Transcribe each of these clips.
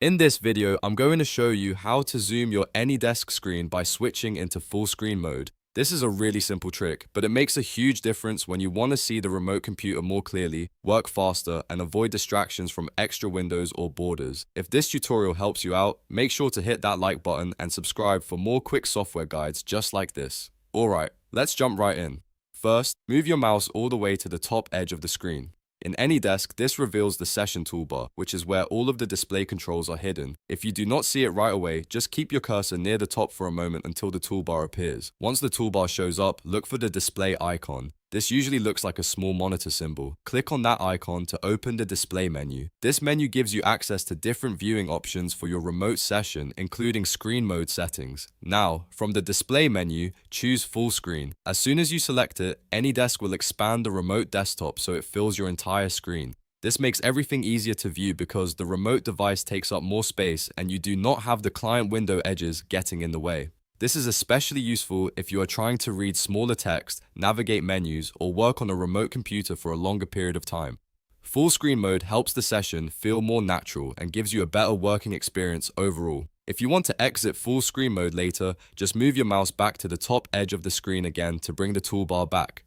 In this video, I'm going to show you how to zoom your Anydesk screen by switching into full screen mode. This is a really simple trick, but it makes a huge difference when you want to see the remote computer more clearly, work faster, and avoid distractions from extra windows or borders. If this tutorial helps you out, make sure to hit that like button and subscribe for more quick software guides just like this. Alright, let's jump right in. First, move your mouse all the way to the top edge of the screen. In Anydesk, this reveals the session toolbar, which is where all of the display controls are hidden. If you do not see it right away, just keep your cursor near the top for a moment until the toolbar appears. Once the toolbar shows up, look for the display icon. This usually looks like a small monitor symbol. Click on that icon to open the display menu. This menu gives you access to different viewing options for your remote session, including screen mode settings. Now, from the display menu, choose full screen. As soon as you select it, Anydesk will expand the remote desktop so it fills your entire screen. This makes everything easier to view because the remote device takes up more space and you do not have the client window edges getting in the way. This is especially useful if you are trying to read smaller text, navigate menus, or work on a remote computer for a longer period of time. Full screen mode helps the session feel more natural and gives you a better working experience overall. If you want to exit full screen mode later, just move your mouse back to the top edge of the screen again to bring the toolbar back.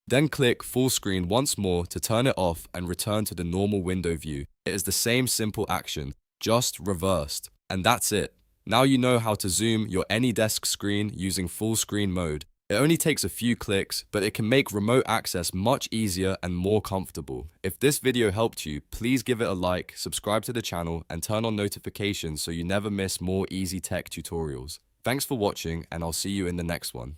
Then click full screen once more to turn it off and return to the normal window view. It is the same simple action, just reversed. And that's it. Now you know how to zoom your Anydesk screen using full screen mode. It only takes a few clicks, but it can make remote access much easier and more comfortable. If this video helped you, please give it a like, subscribe to the channel, and turn on notifications so you never miss more easy tech tutorials. Thanks for watching, and I'll see you in the next one.